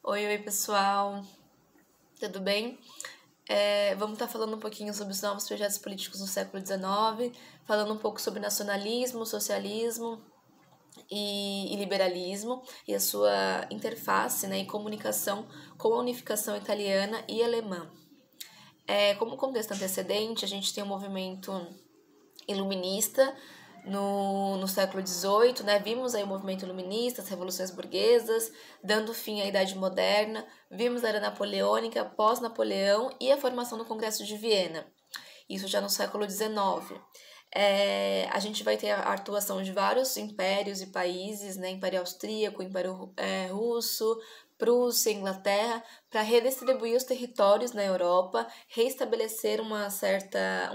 Oi, pessoal, tudo bem? Vamos estar falando um pouquinho sobre os novos projetos políticos no século XIX, falando um pouco sobre nacionalismo, socialismo e liberalismo e a sua interface, né, e comunicação com a unificação italiana e alemã. Como contexto antecedente, a gente tem um movimento iluminista no século XVIII, né? Vimos aí o movimento iluminista, as revoluções burguesas, dando fim à Idade Moderna, vimos a Era Napoleônica, pós-Napoleão e a formação do Congresso de Viena, isso já no século XIX. A gente vai ter a atuação de vários impérios e países, né? Império Austríaco, Império Russo, Prússia, Inglaterra, para redistribuir os territórios na Europa, reestabelecer um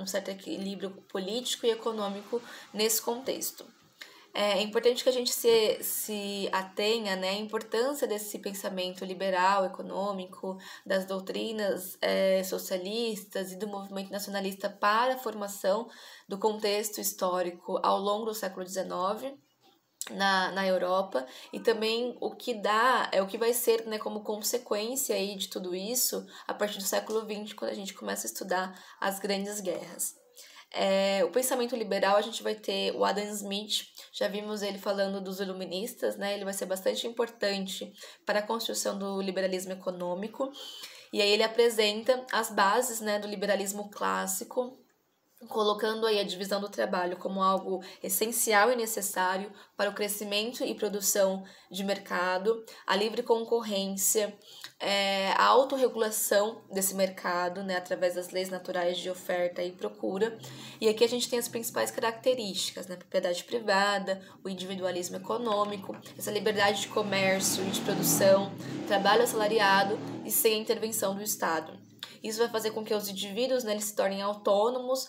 certo equilíbrio político e econômico nesse contexto. É importante que a gente se atenha, né, à importância desse pensamento liberal, econômico, das doutrinas socialistas e do movimento nacionalista para a formação do contexto histórico ao longo do século XIX na Europa, e também o que vai ser, né, como consequência aí de tudo isso a partir do século XX, quando a gente começa a estudar as grandes guerras. O pensamento liberal, a gente vai ter o Adam Smith, já vimos ele falando dos iluministas, né? Ele vai ser bastante importante para a construção do liberalismo econômico, e aí ele apresenta as bases, né, do liberalismo clássico, colocando aí a divisão do trabalho como algo essencial e necessário para o crescimento e produção de mercado, a livre concorrência, a autorregulação desse mercado, né, através das leis naturais de oferta e procura. E aqui a gente tem as principais características, né, propriedade privada, o individualismo econômico, essa liberdade de comércio e de produção, trabalho assalariado e sem a intervenção do Estado. Isso vai fazer com que os indivíduos, né, eles se tornem autônomos,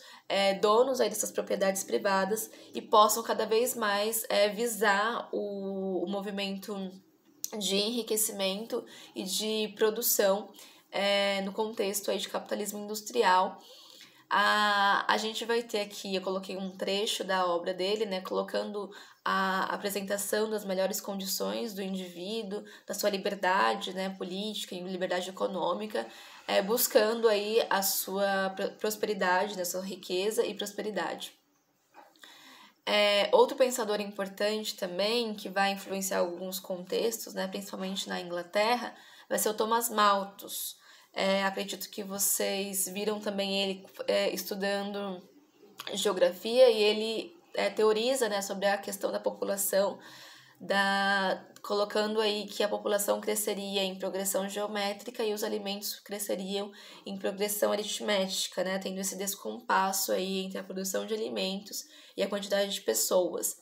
donos aí dessas propriedades privadas e possam cada vez mais visar o movimento de enriquecimento e de produção no contexto aí de capitalismo industrial. A gente vai ter aqui, eu coloquei um trecho da obra dele, né, colocando a apresentação das melhores condições do indivíduo, da sua liberdade, né, política e liberdade econômica, buscando aí a sua prosperidade, né, sua riqueza e prosperidade. Outro pensador importante também, que vai influenciar alguns contextos, né, principalmente na Inglaterra, vai ser o Thomas Malthus. Acredito que vocês viram também ele estudando geografia, e ele teoriza, né, sobre a questão da população, colocando aí que a população cresceria em progressão geométrica e os alimentos cresceriam em progressão aritmética, né, tendo esse descompasso aí entre a produção de alimentos e a quantidade de pessoas.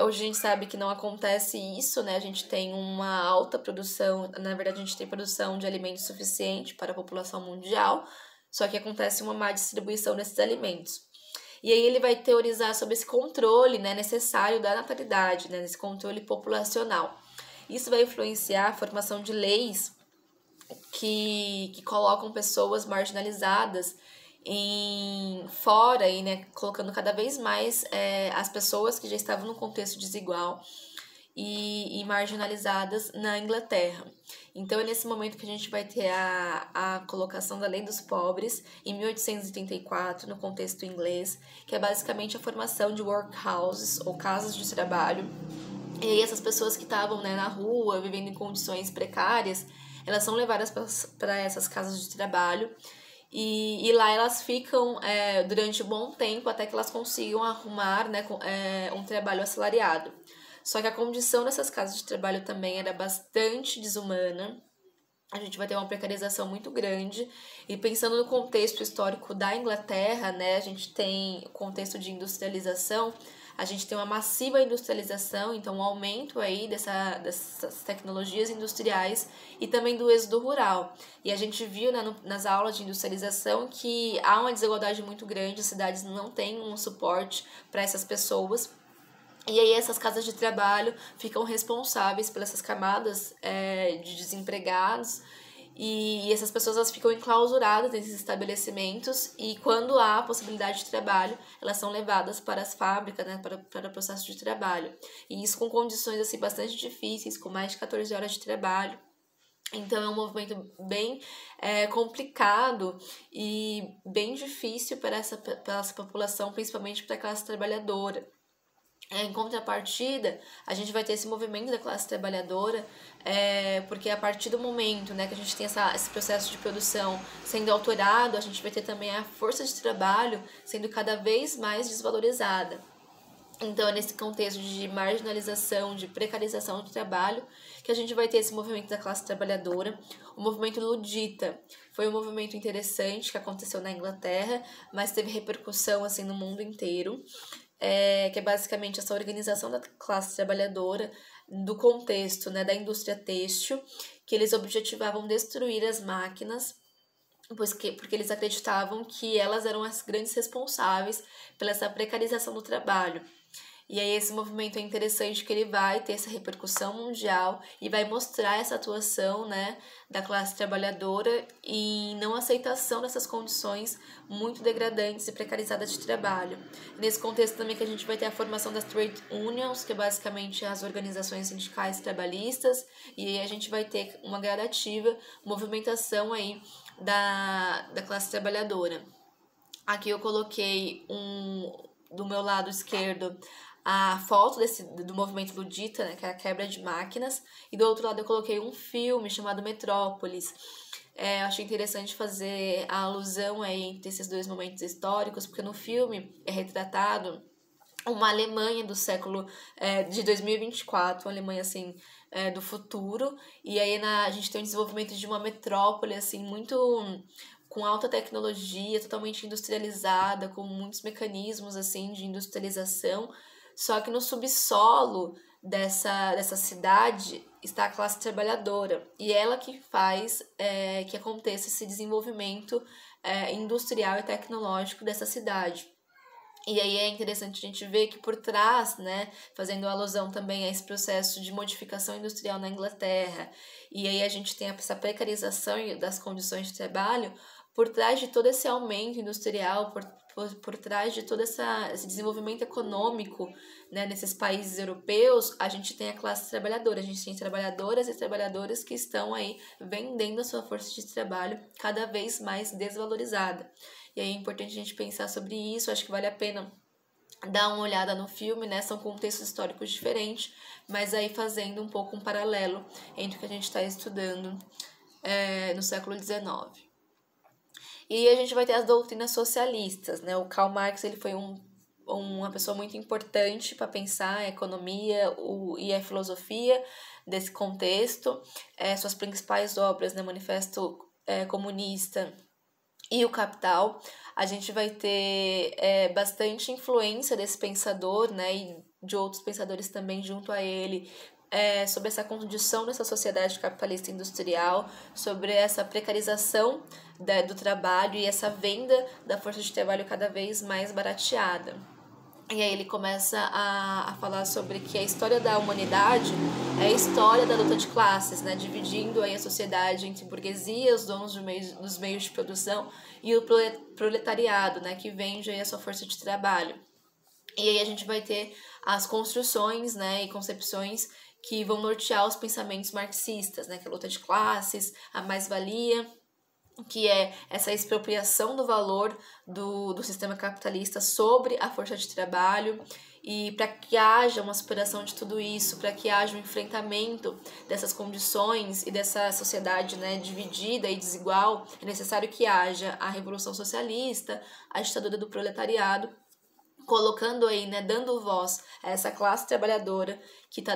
Hoje a gente sabe que não acontece isso, né? A gente tem uma alta produção, na verdade a gente tem produção de alimentos suficiente para a população mundial, só que acontece uma má distribuição desses alimentos. E aí ele vai teorizar sobre esse controle, né, necessário da natalidade, né, esse controle populacional. Isso vai influenciar a formação de leis que colocam pessoas marginalizadas fora, e, né, colocando cada vez mais as pessoas que já estavam num contexto desigual e marginalizadas na Inglaterra. Então é nesse momento que a gente vai ter a colocação da Lei dos Pobres, em 1834, no contexto inglês, que é basicamente a formação de workhouses, ou casas de trabalho. E aí essas pessoas que estavam, né, na rua, vivendo em condições precárias, elas são levadas para essas casas de trabalho, e lá elas ficam durante um bom tempo até que elas consigam arrumar, né, um trabalho assalariado. Só que a condição dessas casas de trabalho também era bastante desumana. A gente vai ter uma precarização muito grande. E pensando no contexto histórico da Inglaterra, né, a gente tem o contexto de industrialização, a gente tem uma massiva industrialização, então um aumento aí dessas tecnologias industriais e também do êxodo rural. E a gente viu, né, nas aulas de industrialização, que há uma desigualdade muito grande, as cidades não têm um suporte para essas pessoas. E aí essas casas de trabalho ficam responsáveis por essas camadas de desempregados, e essas pessoas elas ficam enclausuradas nesses estabelecimentos, e quando há possibilidade de trabalho, elas são levadas para as fábricas, né, para o processo de trabalho. E isso com condições assim bastante difíceis, com mais de 14 horas de trabalho. Então é um movimento bem complicado e bem difícil para essa população, principalmente para a classe trabalhadora. Em contrapartida, a gente vai ter esse movimento da classe trabalhadora, porque a partir do momento, né, que a gente tem esse processo de produção sendo autorado, a gente vai ter também a força de trabalho sendo cada vez mais desvalorizada. Então, é nesse contexto de marginalização, de precarização do trabalho, que a gente vai ter esse movimento da classe trabalhadora. O movimento ludita foi um movimento interessante que aconteceu na Inglaterra, mas teve repercussão assim no mundo inteiro, que é basicamente essa organização da classe trabalhadora do contexto, né, da indústria têxtil, que eles objetivavam destruir as máquinas, porque eles acreditavam que elas eram as grandes responsáveis pela essa precarização do trabalho. E aí esse movimento é interessante que ele vai ter essa repercussão mundial e vai mostrar essa atuação, né, da classe trabalhadora em não aceitação dessas condições muito degradantes e precarizadas de trabalho. Nesse contexto também que a gente vai ter a formação das trade unions, que é basicamente as organizações sindicais trabalhistas, e aí a gente vai ter uma gradativa movimentação aí da classe trabalhadora. Aqui eu coloquei do meu lado esquerdo a foto do movimento ludita, né, que é a quebra de máquinas, e do outro lado eu coloquei um filme chamado Metrópolis. Eu achei interessante fazer a alusão aí entre esses dois momentos históricos, porque no filme é retratado uma Alemanha do século de 2024, uma Alemanha assim do futuro, e aí a gente tem o desenvolvimento de uma metrópole assim muito com alta tecnologia, totalmente industrializada, com muitos mecanismos assim de industrialização, só que no subsolo dessa cidade está a classe trabalhadora, e ela que faz que aconteça esse desenvolvimento industrial e tecnológico dessa cidade. E aí é interessante a gente ver que por trás, né, fazendo alusão também a esse processo de modificação industrial na Inglaterra, e aí a gente tem essa precarização das condições de trabalho, por trás de todo esse aumento industrial, por trás de todo esse desenvolvimento econômico, né, nesses países europeus, a gente tem a classe trabalhadora, a gente tem trabalhadoras e trabalhadores que estão aí vendendo a sua força de trabalho cada vez mais desvalorizada. E aí é importante a gente pensar sobre isso, acho que vale a pena dar uma olhada no filme, né? São contextos históricos diferentes, mas aí fazendo um pouco um paralelo entre o que a gente está estudando no século XIX. E a gente vai ter as doutrinas socialistas, né? O Karl Marx ele foi uma pessoa muito importante para pensar a economia e a filosofia desse contexto. Suas principais obras, né? Manifesto Comunista e o Capital, a gente vai ter bastante influência desse pensador, né, e de outros pensadores também junto a ele, sobre essa condição dessa sociedade capitalista industrial, sobre essa precarização do trabalho e essa venda da força de trabalho cada vez mais barateada. E aí ele começa a falar sobre que a história da humanidade é a história da luta de classes, né? Dividindo aí a sociedade entre burguesia, os donos dos meios de produção, e o proletariado, né? Que vende aí a sua força de trabalho. E aí a gente vai ter as construções, né? E concepções que vão nortear os pensamentos marxistas, né? Que é a luta de classes, a mais-valia, que é essa expropriação do valor do sistema capitalista sobre a força de trabalho, e para que haja uma superação de tudo isso, para que haja um enfrentamento dessas condições e dessa sociedade, né, dividida e desigual, é necessário que haja a revolução socialista, a ditadura do proletariado, colocando aí, né, dando voz a essa classe trabalhadora que está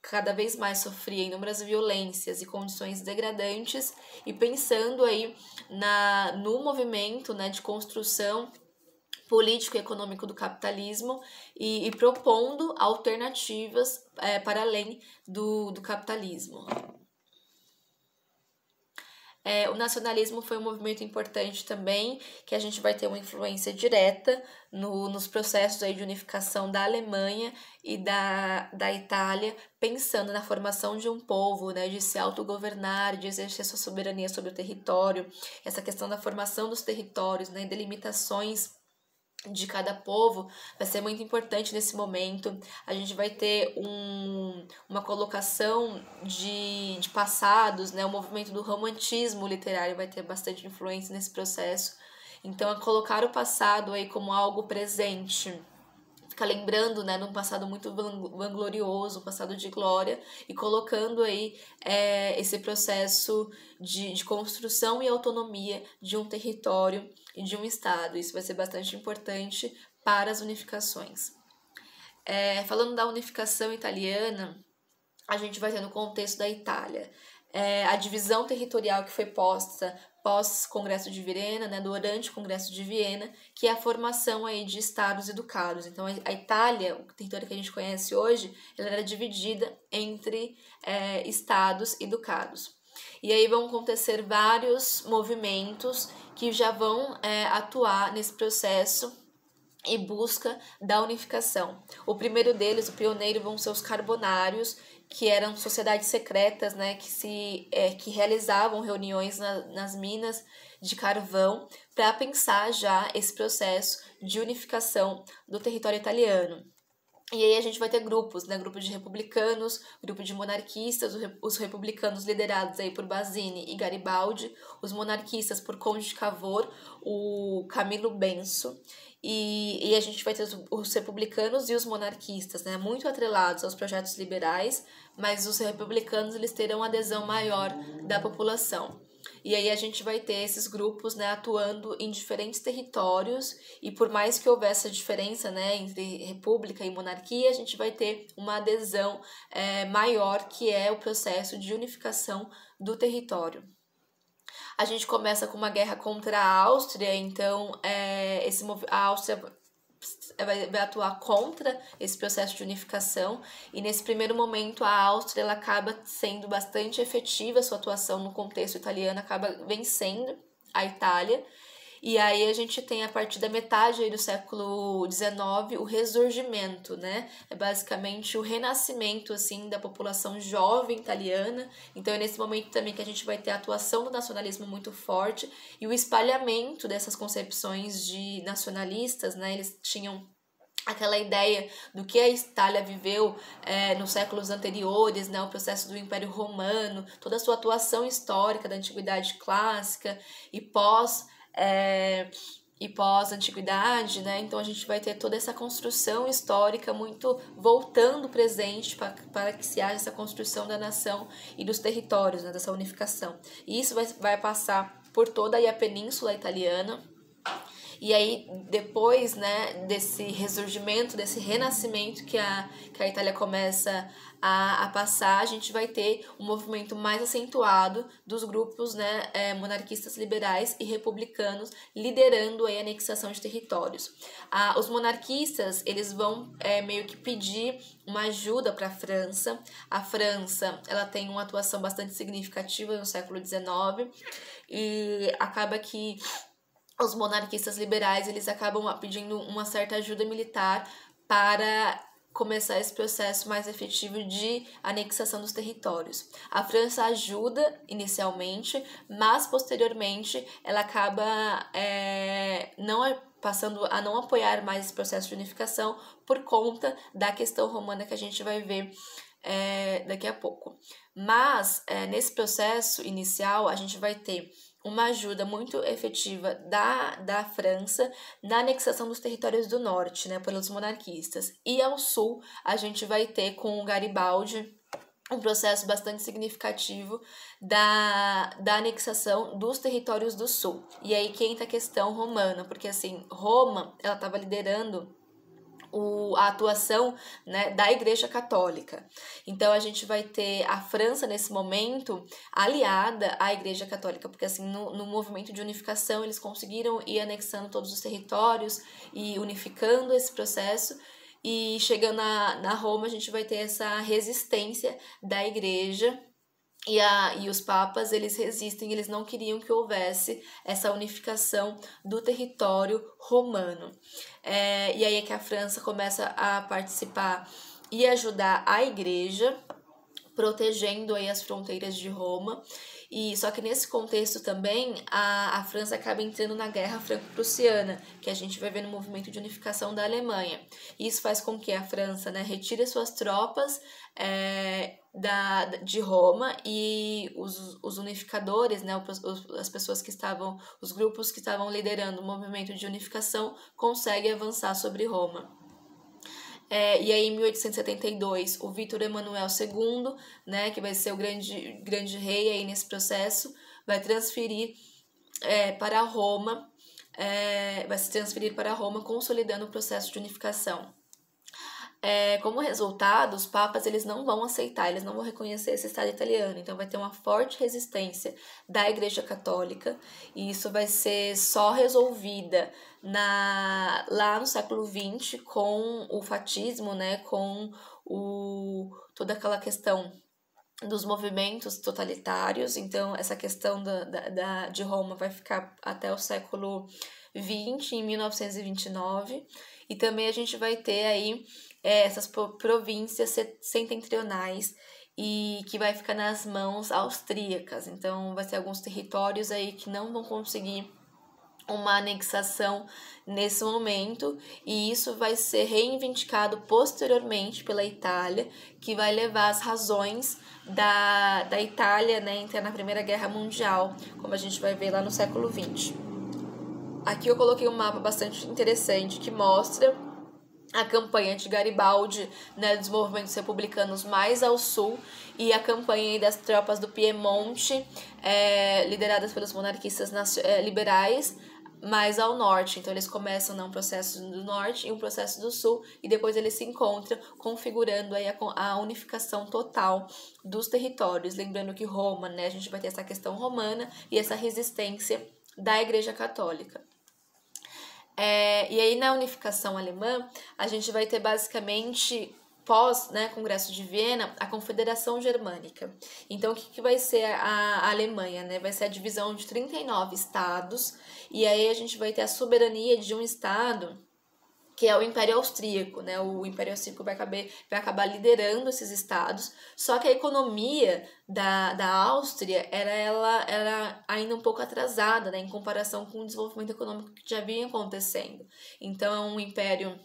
cada vez mais sofria inúmeras violências e condições degradantes, e pensando aí no movimento, né, de construção político e econômico do capitalismo, e propondo alternativas para além do capitalismo. O nacionalismo foi um movimento importante também, que a gente vai ter uma influência direta nos processos aí de unificação da Alemanha e da Itália, pensando na formação de um povo, né, de se autogovernar, de exercer sua soberania sobre o território, essa questão da formação dos territórios, né, delimitações de cada povo vai ser muito importante nesse momento. A gente vai ter uma colocação de passados, né? O movimento do romantismo literário vai ter bastante influência nesse processo. Então, é colocar o passado aí como algo presente, ficar lembrando, né, de um passado muito vanglorioso, um passado de glória, e colocando aí esse processo de construção e autonomia de um território e de um estado. Isso vai ser bastante importante para as unificações. Falando da unificação italiana, a gente vai ter no contexto da Itália a divisão territorial que foi posta pós-Congresso de Viena, né, durante o Congresso de Viena, que é a formação aí de estados e ducados. Então, a Itália, o território que a gente conhece hoje, ela era dividida entre estados e ducados. E aí vão acontecer vários movimentos que já vão atuar nesse processo e busca da unificação. O primeiro deles, o pioneiro, vão ser os carbonários, que eram sociedades secretas, né, que realizavam reuniões nas minas de carvão para pensar já esse processo de unificação do território italiano. E aí a gente vai ter grupos, né? Grupo de republicanos, grupo de monarquistas, os republicanos liderados aí por Bassini e Garibaldi, os monarquistas por Conde de Cavour, o Camilo Benso, e a gente vai ter os republicanos e os monarquistas, né? Muito atrelados aos projetos liberais, mas os republicanos eles terão adesão maior da população. E aí a gente vai ter esses grupos, né, atuando em diferentes territórios, e por mais que houvesse essa diferença, né, entre república e monarquia, a gente vai ter uma adesão maior, que é o processo de unificação do território. A gente começa com uma guerra contra a Áustria, então a Áustria vai atuar contra esse processo de unificação, e nesse primeiro momento a Áustria ela acaba sendo bastante efetiva, sua atuação no contexto italiano acaba vencendo a Itália. E aí a gente tem, a partir da metade aí do século XIX, o ressurgimento, né? É basicamente o renascimento, assim, da população jovem italiana. Então é nesse momento também que a gente vai ter a atuação do nacionalismo muito forte e o espalhamento dessas concepções de nacionalistas, né? Eles tinham aquela ideia do que a Itália viveu nos séculos anteriores, né, o processo do Império Romano, toda a sua atuação histórica da Antiguidade Clássica e pós-antiguidade, né? Então a gente vai ter toda essa construção histórica muito voltando presente para que se haja essa construção da nação e dos territórios, né, dessa unificação. E isso vai passar por toda aí a Península Italiana. E aí, depois, né, desse ressurgimento, desse renascimento que a Itália começa a passar, a gente vai ter um movimento mais acentuado dos grupos, né, monarquistas liberais e republicanos liderando aí a anexação de territórios. Os monarquistas, eles vão meio que pedir uma ajuda para a França. A França, ela tem uma atuação bastante significativa no século XIX e acaba que os monarquistas liberais, eles acabam pedindo uma certa ajuda militar para começar esse processo mais efetivo de anexação dos territórios. A França ajuda inicialmente, mas posteriormente ela acaba passando a não apoiar mais esse processo de unificação por conta da questão romana que a gente vai ver daqui a pouco. Mas nesse processo inicial a gente vai ter uma ajuda muito efetiva da França na anexação dos territórios do norte, né, pelos monarquistas. E ao sul, a gente vai ter com o Garibaldi um processo bastante significativo da anexação dos territórios do sul. E aí que entra a questão romana, porque assim, Roma, ela estava liderando a atuação, né, da Igreja Católica. Então a gente vai ter a França nesse momento aliada à Igreja Católica, porque assim no movimento de unificação eles conseguiram ir anexando todos os territórios e unificando esse processo, e chegando na Roma a gente vai ter essa resistência da Igreja. E os papas, eles resistem, eles não queriam que houvesse essa unificação do território romano. E aí é que a França começa a participar e ajudar a igreja, protegendo aí as fronteiras de Roma. E só que nesse contexto também a França acaba entrando na Guerra Franco-Prussiana, que a gente vai ver no movimento de unificação da Alemanha. E isso faz com que a França, né, retire suas tropas de Roma, e os unificadores, né, as pessoas que estavam, os grupos que estavam liderando o movimento de unificação, conseguem avançar sobre Roma. E aí, em 1872, o Vítor Emanuel II, né, que vai ser o grande rei aí nesse processo, vai transferir para Roma, vai se transferir para Roma, consolidando o processo de unificação. Como resultado, os papas eles não vão aceitar, eles não vão reconhecer esse Estado italiano. Então, vai ter uma forte resistência da Igreja Católica, e isso vai ser só resolvida lá no século XX com o fatismo, né, com toda aquela questão dos movimentos totalitários. Então, essa questão de Roma vai ficar até o século XX, em 1929. E também a gente vai ter aí essas províncias setentrionais, e que vai ficar nas mãos austríacas. Então, vai ter alguns territórios aí que não vão conseguir uma anexação nesse momento, e isso vai ser reivindicado posteriormente pela Itália, que vai levar as razões da Itália, né, entrar na Primeira Guerra Mundial, como a gente vai ver lá no século XX. Aqui eu coloquei um mapa bastante interessante que mostra a campanha de Garibaldi, né, dos movimentos republicanos mais ao sul, e a campanha das tropas do Piemonte, lideradas pelos monarquistas liberais, mais ao norte. Então eles começam num processo do norte e um processo do sul, e depois eles se encontram, configurando aí a unificação total dos territórios. Lembrando que Roma, né, a gente vai ter essa questão romana e essa resistência da Igreja Católica. E aí, na unificação alemã, a gente vai ter basicamente, Congresso de Viena, a Confederação Germânica. Então, o que vai ser a Alemanha, né? Vai ser a divisão de 39 estados, e aí a gente vai ter a soberania de um estado, que é o Império Austríaco, né? O Império Austríaco vai acabar liderando esses estados, só que a economia da Áustria era ainda um pouco atrasada, né, em comparação com o desenvolvimento econômico que já vinha acontecendo. Então, é um império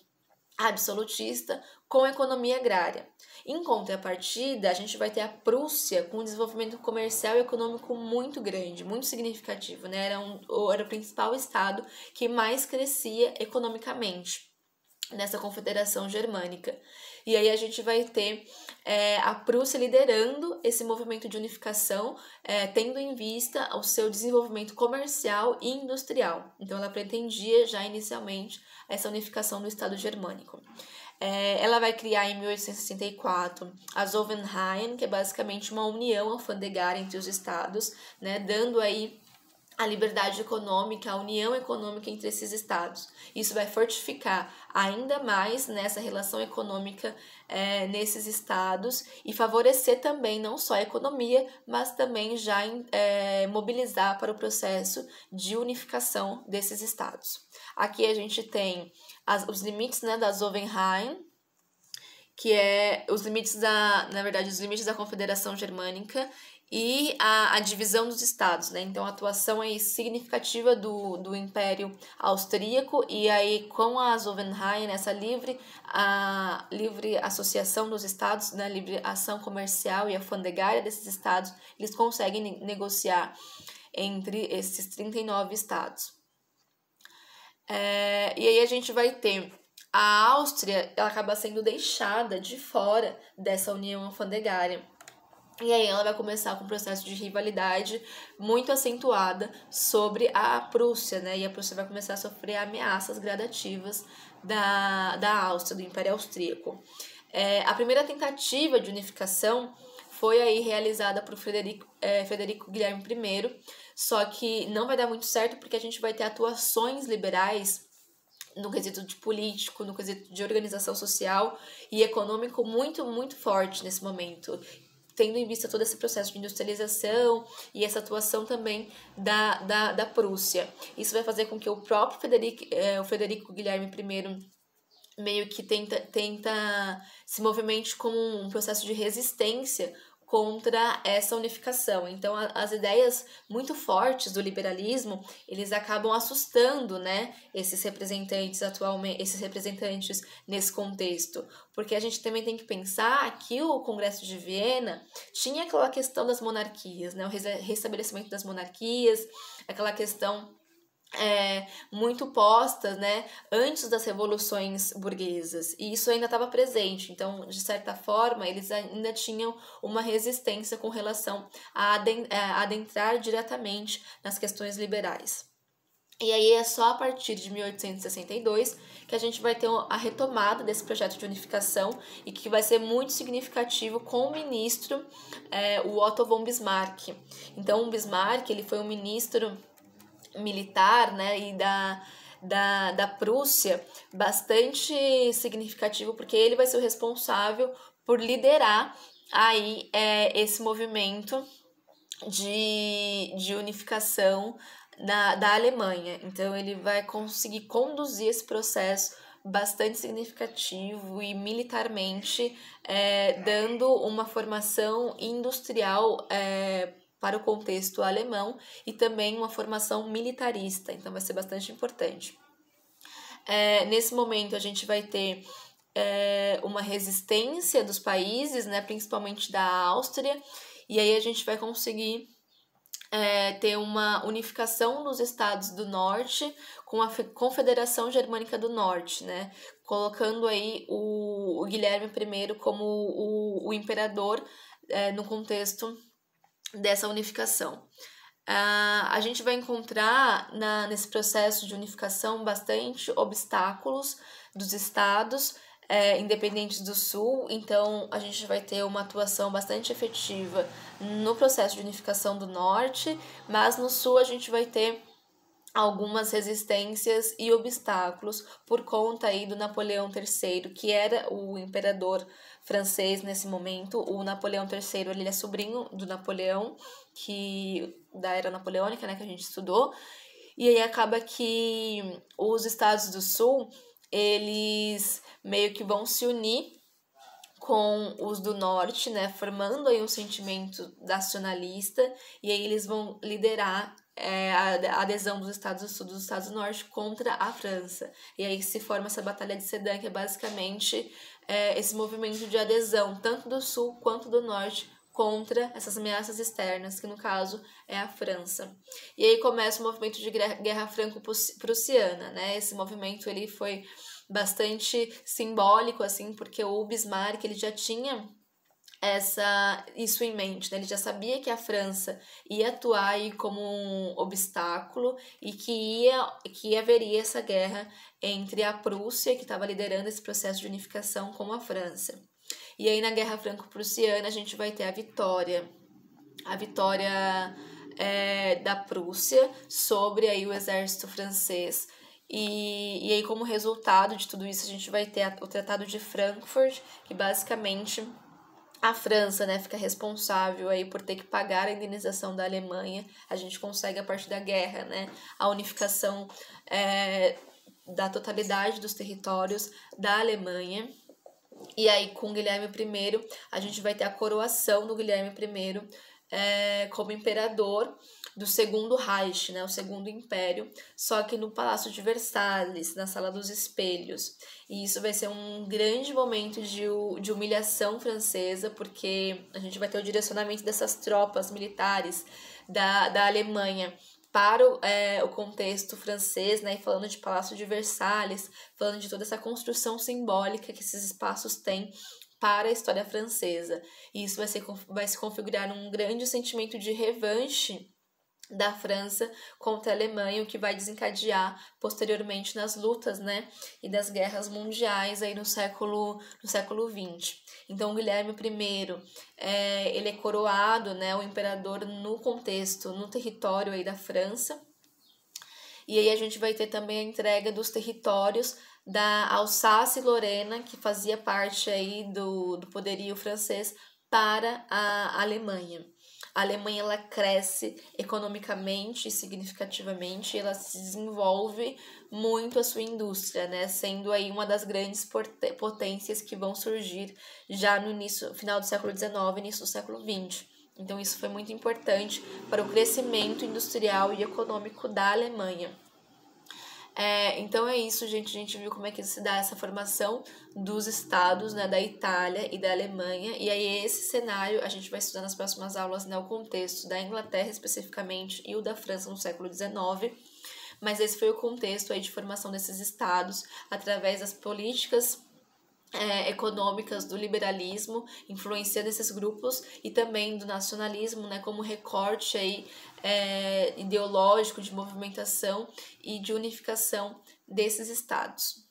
absolutista com economia agrária. Em contrapartida, a gente vai ter a Prússia com um desenvolvimento comercial e econômico muito grande, muito significativo, né? Era o principal estado que mais crescia economicamente nessa Confederação Germânica. E aí a gente vai ter a Prússia liderando esse movimento de unificação, tendo em vista o seu desenvolvimento comercial e industrial. Então ela pretendia já inicialmente essa unificação do Estado germânico. Ela vai criar em 1864 a Zollverein, que é basicamente uma união alfandegária entre os estados, né, dando aí a liberdade econômica, a união econômica entre esses estados. Isso vai fortificar ainda mais nessa relação econômica nesses estados, e favorecer também não só a economia, mas também já mobilizar para o processo de unificação desses estados. Aqui a gente tem os limites, né, da Zollverein, que é os limites os limites da Confederação Germânica, e a divisão dos estados, né? Então, a atuação aí significativa do Império Austríaco, e aí com a Zollverein, essa livre associação dos estados, né? Livre ação comercial e alfandegária desses estados, eles conseguem negociar entre esses 39 estados. E aí a gente vai ter a Áustria, ela acaba sendo deixada de fora dessa união alfandegária. E aí ela vai começar com um processo de rivalidade muito acentuada sobre a Prússia, né? E a Prússia vai começar a sofrer ameaças gradativas da Áustria, do Império Austríaco. A primeira tentativa de unificação foi aí realizada por Frederico Guilherme I, só que não vai dar muito certo, porque a gente vai ter atuações liberais no quesito de político, no quesito de organização social e econômico muito, muito forte nesse momento, tendo em vista todo esse processo de industrialização e essa atuação também da Prússia. Isso vai fazer com que o próprio Frederico Guilherme I meio que tenta se movimente como um processo de resistência contra essa unificação. Então, as ideias muito fortes do liberalismo, eles acabam assustando, né, esses representantes atualmente, esses representantes nesse contexto, porque a gente também tem que pensar que o Congresso de Viena tinha aquela questão das monarquias, né, o restabelecimento das monarquias, aquela questão muito postas, né, antes das revoluções burguesas, e isso ainda estava presente. Então, de certa forma, eles ainda tinham uma resistência com relação a adentrar diretamente nas questões liberais. E aí é só a partir de 1862 que a gente vai ter a retomada desse projeto de unificação e que vai ser muito significativo com o ministro, o Otto von Bismarck. Então, o Bismarck, ele foi um ministro militar, né, e da Prússia, bastante significativo, porque ele vai ser o responsável por liderar aí esse movimento de unificação da Alemanha. Então, ele vai conseguir conduzir esse processo bastante significativo e militarmente dando uma formação industrial para o contexto alemão e também uma formação militarista, então vai ser bastante importante. Nesse momento a gente vai ter uma resistência dos países, né, principalmente da Áustria, e aí a gente vai conseguir ter uma unificação dos estados do norte com a Confederação Germânica do Norte, né, colocando aí o Guilherme I como o imperador no contexto dessa unificação. A gente vai encontrar nesse processo de unificação bastante obstáculos dos estados independentes do sul, então a gente vai ter uma atuação bastante efetiva no processo de unificação do norte, mas no sul a gente vai ter algumas resistências e obstáculos por conta aí do Napoleão III, que era o imperador francês nesse momento. O Napoleão III, ele é sobrinho do Napoleão, da era napoleônica, né, que a gente estudou, e aí acaba que os estados do sul, eles meio que vão se unir com os do norte, né, formando aí um sentimento nacionalista, e aí eles vão liderar a adesão dos Estados do Sul e dos Estados do Norte contra a França. E aí se forma essa Batalha de Sedan, que é basicamente esse movimento de adesão, tanto do Sul quanto do Norte, contra essas ameaças externas, que no caso é a França. E aí começa o movimento de Guerra Franco-Prussiana, né? Esse movimento ele foi bastante simbólico, assim, porque o Bismarck ele já tinha isso em mente, né? Ele já sabia que a França ia atuar aí como um obstáculo e que haveria essa guerra entre a Prússia, que estava liderando esse processo de unificação, com a França. E aí na Guerra Franco-Prussiana a gente vai ter a vitória da Prússia sobre aí o exército francês. E aí, como resultado de tudo isso, a gente vai ter o Tratado de Frankfurt, que basicamente a França, né, fica responsável aí por ter que pagar a indenização da Alemanha. A gente consegue, a partir da guerra, né, a unificação da totalidade dos territórios da Alemanha. E aí, com Guilherme I, a gente vai ter a coroação do Guilherme I como imperador do Segundo Reich, né, o Segundo Império, só que no Palácio de Versalhes, na Sala dos Espelhos. E isso vai ser um grande momento de humilhação francesa, porque a gente vai ter o direcionamento dessas tropas militares da Alemanha para o contexto francês, né, e falando de Palácio de Versalhes, falando de toda essa construção simbólica que esses espaços têm para a história francesa. E isso vai se configurar um grande sentimento de revanche da França contra a Alemanha, o que vai desencadear posteriormente nas lutas, né, e das guerras mundiais aí no século XX. Então, Guilherme I, ele é coroado, né, o imperador no território aí da França. E aí a gente vai ter também a entrega dos territórios da Alsácia e Lorena, que fazia parte aí do poderio francês, para a Alemanha. A Alemanha ela cresce economicamente e significativamente, ela se desenvolve muito a sua indústria, né? Sendo aí uma das grandes potências que vão surgir já no final do século XIX, início do século XX. Então isso foi muito importante para o crescimento industrial e econômico da Alemanha. Então é isso, gente. A gente viu como é que se dá essa formação dos estados, né, da Itália e da Alemanha. E aí esse cenário a gente vai estudar nas próximas aulas, né, o contexto da Inglaterra especificamente e o da França no século XIX. Mas esse foi o contexto aí de formação desses estados através das políticas econômicas do liberalismo, influenciando esses grupos, e também do nacionalismo, né, como recorte aí, ideológico de movimentação e de unificação desses estados.